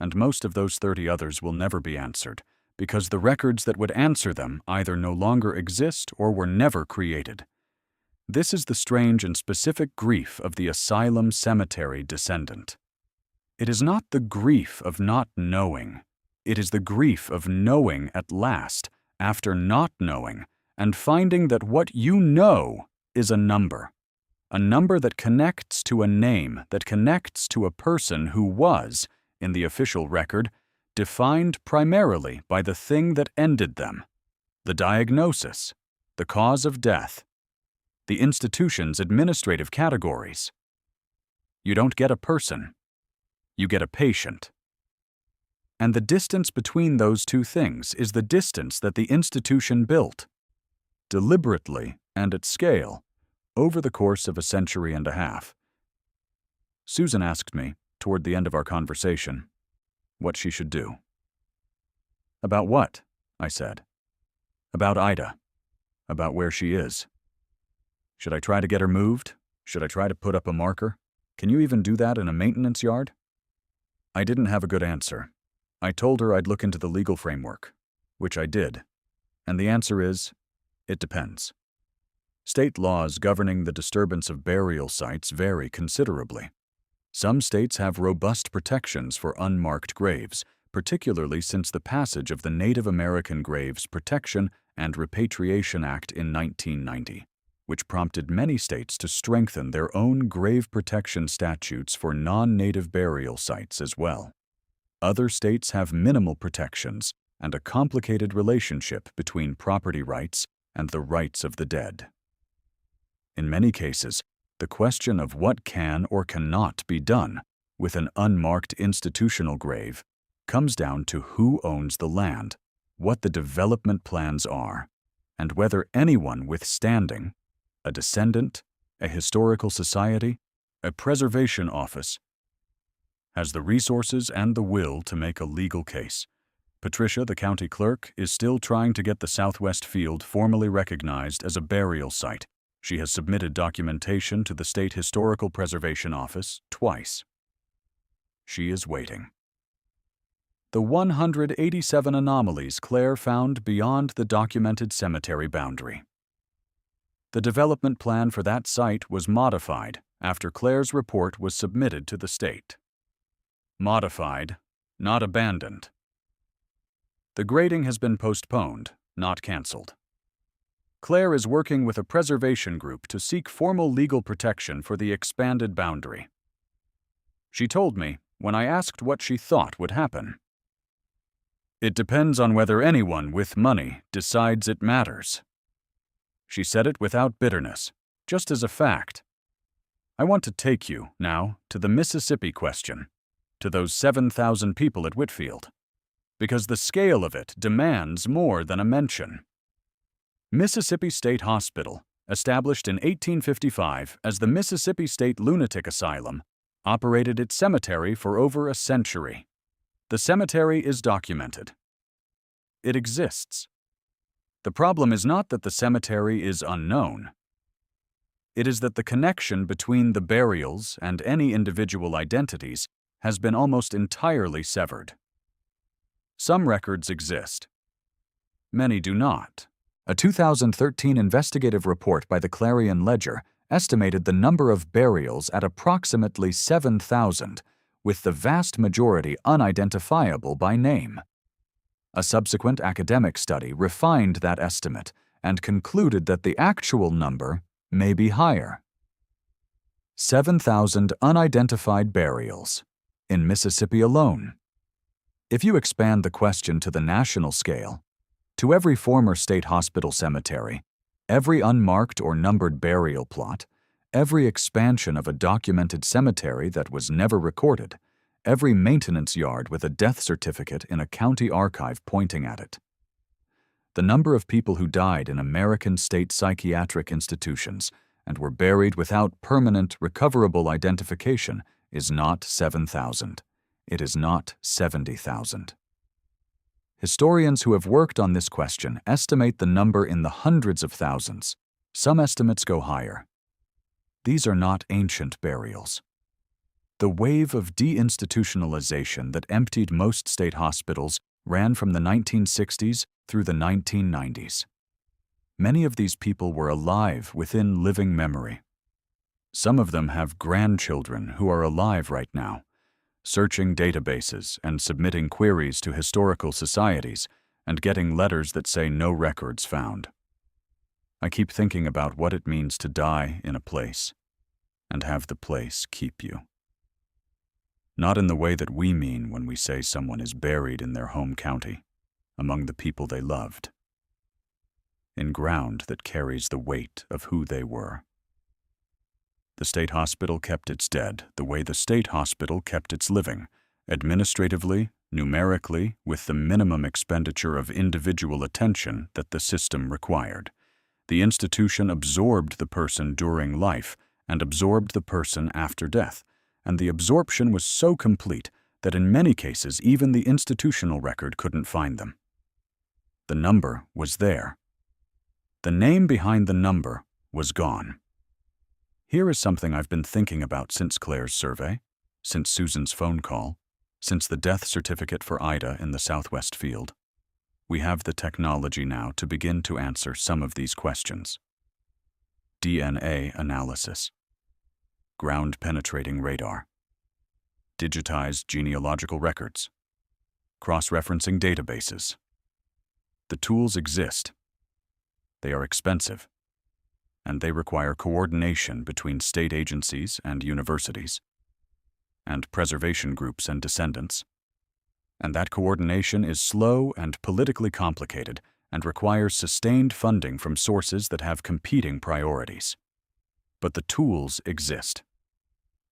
and most of those 30 others will never be answered, because the records that would answer them either no longer exist or were never created. This is the strange and specific grief of the Asylum cemetery descendant. It is not the grief of not knowing. It is the grief of knowing at last, after not knowing, and finding that what you know is a number that connects to a name, that connects to a person who was, in the official record, defined primarily by the thing that ended them, the diagnosis, the cause of death, the institution's administrative categories. You don't get a person, you get a patient. And the distance between those two things is the distance that the institution built, deliberately and at scale, over the course of a century and a half. Susan asked me, toward the end of our conversation, what she should do. About what? I said. About Ida. About where she is. Should I try to get her moved? Should I try to put up a marker? Can you even do that in a maintenance yard? I didn't have a good answer. I told her I'd look into the legal framework, which I did, and the answer is, it depends. State laws governing the disturbance of burial sites vary considerably. Some states have robust protections for unmarked graves, particularly since the passage of the Native American Graves Protection and Repatriation Act in 1990, which prompted many states to strengthen their own grave protection statutes for non-native burial sites as well. Other states have minimal protections and a complicated relationship between property rights and the rights of the dead. In many cases, the question of what can or cannot be done with an unmarked institutional grave comes down to who owns the land, what the development plans are, and whether anyone with standing, a descendant, a historical society, A preservation office has the resources and the will to make a legal case. Patricia, the county clerk, is still trying to get the Southwest Field formally recognized as a burial site. She has submitted documentation to the State Historical Preservation Office twice. She is waiting. The 187 anomalies Claire found beyond the documented cemetery boundary. The development plan for that site was modified after Claire's report was submitted to the state. Modified, not abandoned. The grading has been postponed, not canceled. Claire is working with a preservation group to seek formal legal protection for the expanded boundary. She told me when I asked what she thought would happen. It depends on whether anyone with money decides it matters. She said it without bitterness, just as a fact. I want to take you, now, to the Mississippi question, to those 7,000 people at Whitfield, because the scale of it demands more than a mention. Mississippi State Hospital, established in 1855 as the Mississippi State Lunatic Asylum, operated its cemetery for over a century. The cemetery is documented. It exists. The problem is not that the cemetery is unknown. It is that the connection between the burials and any individual identities has been almost entirely severed. Some records exist. Many do not. A 2013 investigative report by the Clarion Ledger estimated the number of burials at approximately 7,000, with the vast majority unidentifiable by name. A subsequent academic study refined that estimate and concluded that the actual number may be higher. 7,000 unidentified burials in Mississippi alone. If you expand the question to the national scale, to every former state hospital cemetery, every unmarked or numbered burial plot, every expansion of a documented cemetery that was never recorded, every maintenance yard with a death certificate in a county archive pointing at it. The number of people who died in American state psychiatric institutions and were buried without permanent, recoverable identification is not 7,000. It is not 70,000. Historians who have worked on this question estimate the number in the hundreds of thousands. Some estimates go higher. These are not ancient burials. The wave of deinstitutionalization that emptied most state hospitals ran from the 1960s through the 1990s. Many of these people were alive within living memory. Some of them have grandchildren who are alive right now, searching databases and submitting queries to historical societies and getting letters that say no records found. I keep thinking about what it means to die in a place and have the place keep you. Not in the way that we mean when we say someone is buried in their home county, among the people they loved, in ground that carries the weight of who they were. The state hospital kept its dead the way the state hospital kept its living, administratively, numerically, with the minimum expenditure of individual attention that the system required. The institution absorbed the person during life and absorbed the person after death, and the absorption was so complete that in many cases even the institutional record couldn't find them. The number was there. The name behind the number was gone. Here is something I've been thinking about since Claire's survey, since Susan's phone call, since the death certificate for Ida in the Southwest Field. We have the technology now to begin to answer some of these questions. DNA analysis, ground-penetrating radar, digitized genealogical records, cross-referencing databases. The tools exist. They are expensive, and they require coordination between state agencies and universities, and preservation groups and descendants. And that coordination is slow and politically complicated and requires sustained funding from sources that have competing priorities. But the tools exist.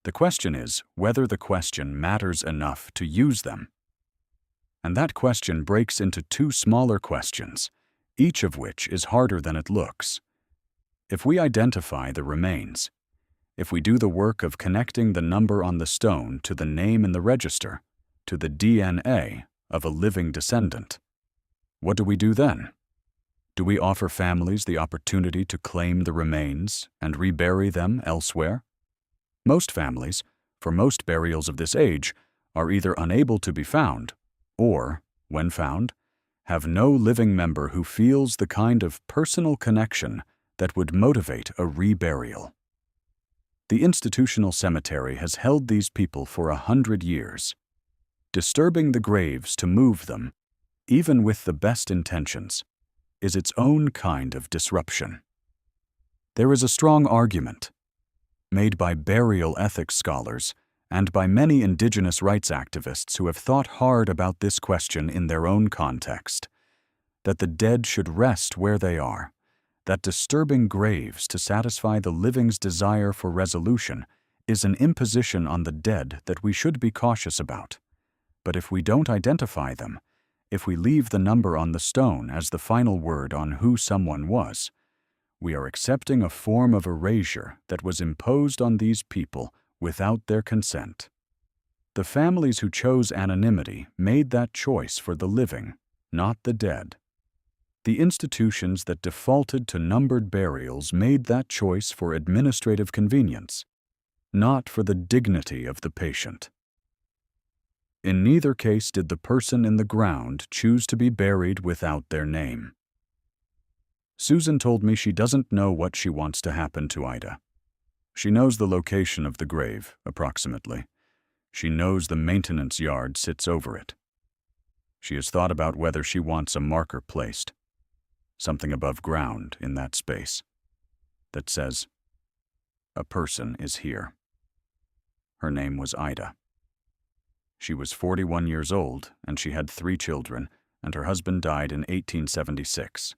The question is whether the question matters enough to use them. And that question breaks into two smaller questions, each of which is harder than it looks. If we identify the remains, if we do the work of connecting the number on the stone to the name in the register, to the DNA of a living descendant, what do we do then? Do we offer families the opportunity to claim the remains and rebury them elsewhere? Most families, for most burials of this age, are either unable to be found or, when found, have no living member who feels the kind of personal connection that would motivate a reburial. The institutional cemetery has held these people for 100 years. Disturbing the graves to move them, even with the best intentions, is its own kind of disruption. There is a strong argument, made by burial ethics scholars and by many indigenous rights activists who have thought hard about this question in their own context, that the dead should rest where they are, that disturbing graves to satisfy the living's desire for resolution is an imposition on the dead that we should be cautious about. But if we don't identify them, if we leave the number on the stone as the final word on who someone was, we are accepting a form of erasure that was imposed on these people without their consent. The families who chose anonymity made that choice for the living, not the dead. The institutions that defaulted to numbered burials made that choice for administrative convenience, not for the dignity of the patient. In neither case did the person in the ground choose to be buried without their name. Susan told me she doesn't know what she wants to happen to Ida. She knows the location of the grave, approximately. She knows the maintenance yard sits over it. She has thought about whether she wants a marker placed, something above ground in that space, that says, "A person is here." Her name was Ida. She was 41 years old, and she had 3 children, and her husband died in 1876.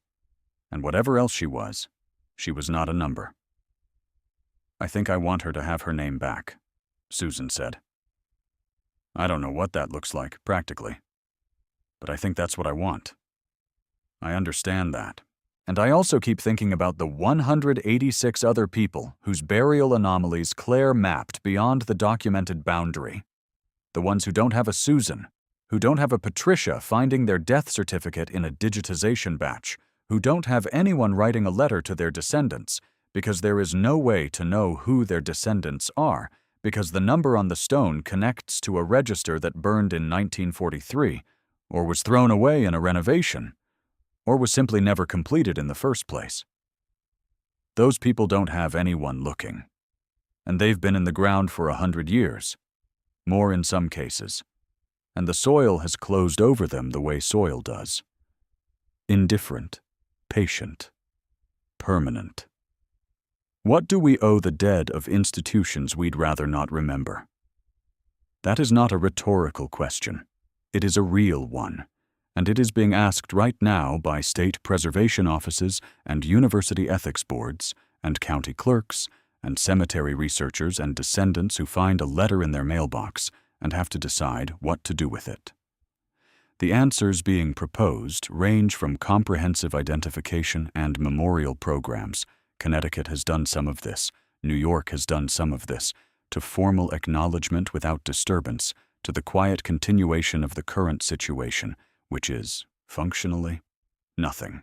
And whatever else she was not a number. "I think I want her to have her name back," Susan said. "I don't know what that looks like, practically. But I think that's what I want." I understand that. And I also keep thinking about the 186 other people whose burial anomalies Claire mapped beyond the documented boundary. The ones who don't have a Susan, who don't have a Patricia finding their death certificate in a digitization batch, who don't have anyone writing a letter to their descendants, because there is no way to know who their descendants are, because the number on the stone connects to a register that burned in 1943, or was thrown away in a renovation, or was simply never completed in the first place. Those people don't have anyone looking. And they've been in the ground for 100 years, more in some cases, and the soil has closed over them the way soil does. Indifferent, patient, permanent. What do we owe the dead of institutions we'd rather not remember? That is not a rhetorical question. It is a real one, and it is being asked right now by state preservation offices and university ethics boards and county clerks and cemetery researchers and descendants who find a letter in their mailbox and have to decide what to do with it. The answers being proposed range from comprehensive identification and memorial programs. Connecticut has done some of this, New York has done some of this, to formal acknowledgement without disturbance, to the quiet continuation of the current situation, which is, functionally, nothing.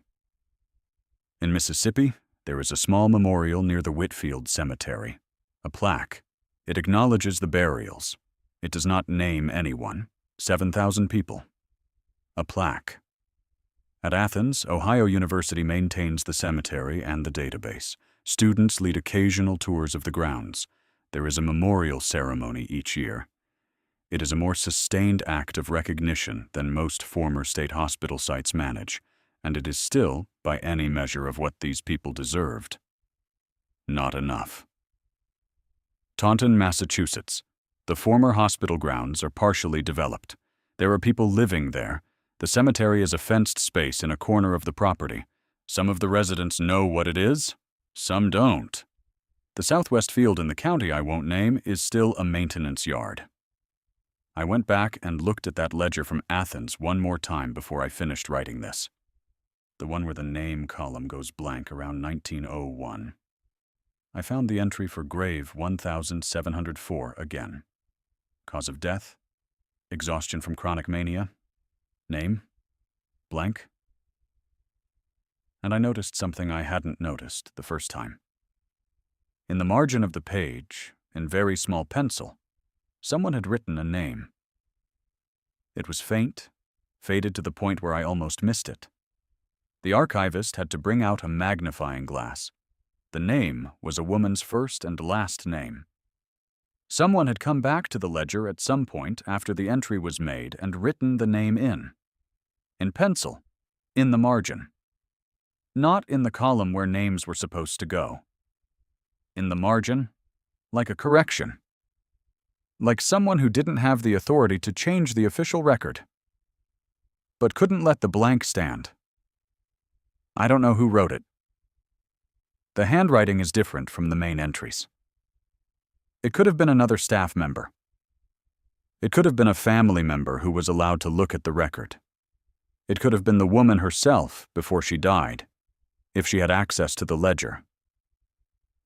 In Mississippi, there is a small memorial near the Whitfield Cemetery. A plaque. It acknowledges the burials. It does not name anyone. 7,000 people. A plaque. At Athens, Ohio University maintains the cemetery and the database. Students lead occasional tours of the grounds. There is a memorial ceremony each year. It is a more sustained act of recognition than most former state hospital sites manage, and it is still, by any measure of what these people deserved, not enough. Taunton, Massachusetts. The former hospital grounds are partially developed. There are people living there. The cemetery is a fenced space in a corner of the property. Some of the residents know what it is, some don't. The southwest field in the county I won't name is still a maintenance yard. I went back and looked at that ledger from Athens one more time before I finished writing this. The one where the name column goes blank around 1901. I found the entry for grave 1704 again. Cause of death? Exhaustion from chronic mania. Name? Blank. And I noticed something I hadn't noticed the first time. In the margin of the page, in very small pencil, someone had written a name. It was faint, faded to the point where I almost missed it. The archivist had to bring out a magnifying glass. The name was a woman's first and last name. Someone had come back to the ledger at some point after the entry was made and written the name in pencil, in the margin. Not in the column where names were supposed to go. In the margin, like a correction. Like someone who didn't have the authority to change the official record, but couldn't let the blank stand. I don't know who wrote it. The handwriting is different from the main entries. It could have been another staff member. It could have been a family member who was allowed to look at the record. It could have been the woman herself before she died, if she had access to the ledger.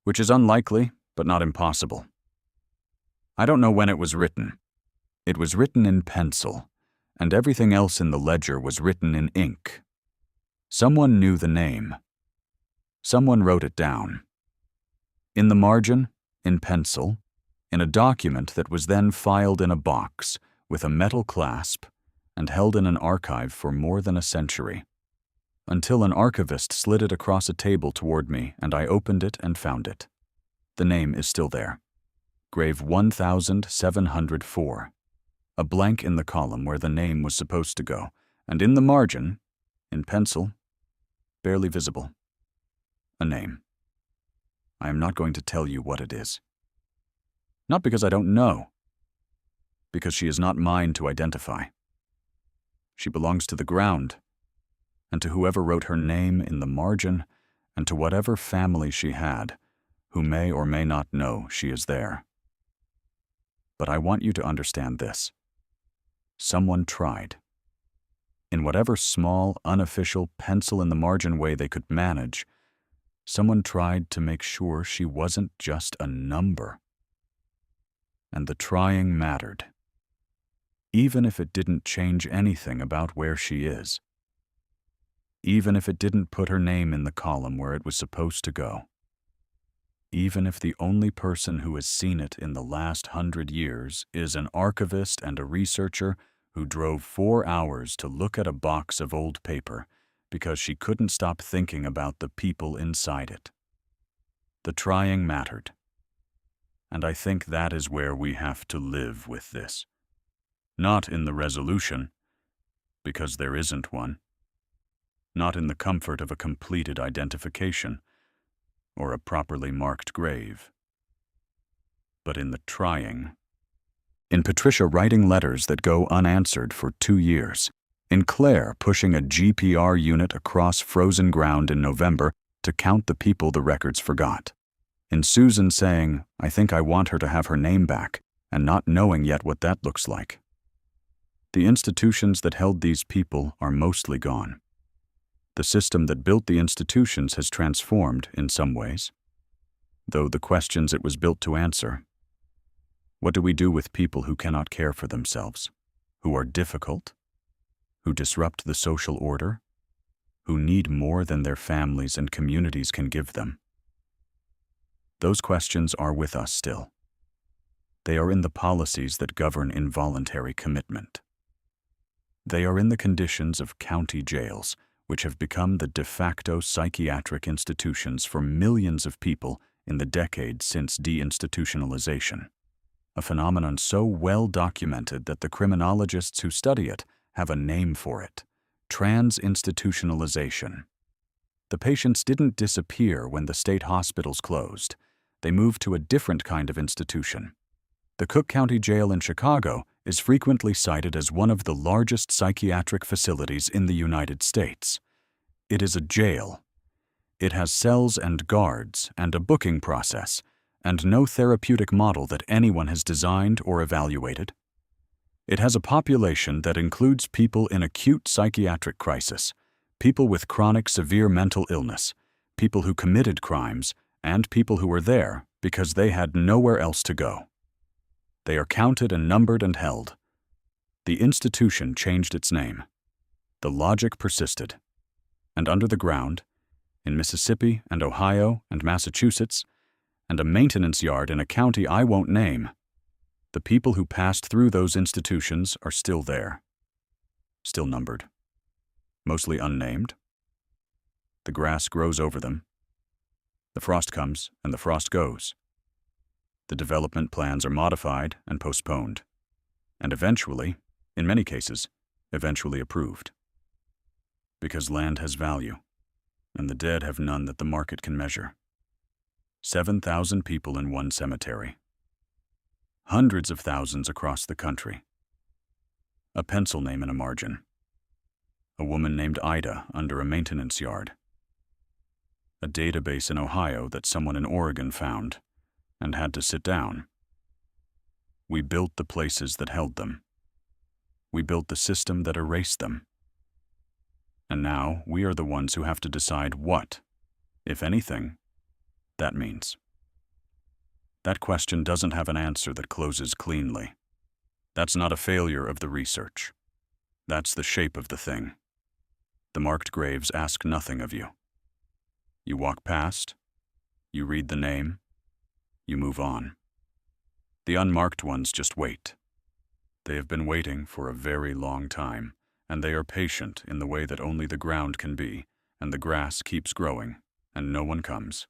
Which is unlikely, but not impossible. I don't know when it was written. It was written in pencil, and everything else in the ledger was written in ink. Someone knew the name. Someone wrote it down. In the margin, in pencil, in a document that was then filed in a box with a metal clasp and held in an archive for more than a century, until an archivist slid it across a table toward me and I opened it and found it. The name is still there. Grave 1704. A blank in the column where the name was supposed to go, and in the margin, in pencil, barely visible, a name. I am not going to tell you what it is. Not because I don't know, because she is not mine to identify. She belongs to the ground, and to whoever wrote her name in the margin, and to whatever family she had, who may or may not know she is there. But I want you to understand this. Someone tried. In whatever small, unofficial, pencil-in-the-margin way they could manage, someone tried to make sure she wasn't just a number. And the trying mattered, even if it didn't change anything about where she is, even if it didn't put her name in the column where it was supposed to go, even if the only person who has seen it in the last 100 years is an archivist and a researcher who drove 4 hours to look at a box of old paper because she couldn't stop thinking about the people inside it. The trying mattered. And I think that is where we have to live with this. Not in the resolution, because there isn't one. Not in the comfort of a completed identification or a properly marked grave. But in the trying. In Patricia writing letters that go unanswered for 2 years. In Claire pushing a GPR unit across frozen ground in November to count the people the records forgot. In Susan saying, I think I want her to have her name back, and not knowing yet what that looks like. The institutions that held these people are mostly gone. The system that built the institutions has transformed in some ways, though the questions it was built to answer. What do we do with people who cannot care for themselves, who are difficult, who disrupt the social order, who need more than their families and communities can give them? Those questions are with us still. They are in the policies that govern involuntary commitment. They are in the conditions of county jails, which have become the de facto psychiatric institutions for millions of people in the decades since deinstitutionalization, a phenomenon so well documented that the criminologists who study it have a name for it: trans-institutionalization. The patients didn't disappear when the state hospitals closed. They moved to a different kind of institution. The Cook County Jail in Chicago is frequently cited as one of the largest psychiatric facilities in the United States. It is a jail. It has cells and guards and a booking process, and no therapeutic model that anyone has designed or evaluated. It has a population that includes people in acute psychiatric crisis, people with chronic severe mental illness, people who committed crimes, and people who were there because they had nowhere else to go. They are counted and numbered and held. The institution changed its name. The logic persisted. And under the ground, in Mississippi and Ohio and Massachusetts, and a maintenance yard in a county I won't name, the people who passed through those institutions are still there. Still numbered. Mostly unnamed. The grass grows over them. The frost comes and the frost goes. The development plans are modified and postponed, and eventually, in many cases, eventually approved. Because land has value, and the dead have none that the market can measure. 7,000 people in one cemetery. Hundreds of thousands across the country. A pencil name in a margin. A woman named Ida under a maintenance yard. A database in Ohio that someone in Oregon found and had to sit down. We built the places that held them. We built the system that erased them. And now we are the ones who have to decide what, if anything, that means. That question doesn't have an answer that closes cleanly. That's not a failure of the research. That's the shape of the thing. The marked graves ask nothing of you. You walk past, you read the name, you move on. The unmarked ones just wait. They have been waiting for a very long time, and they are patient in the way that only the ground can be, and the grass keeps growing, and no one comes.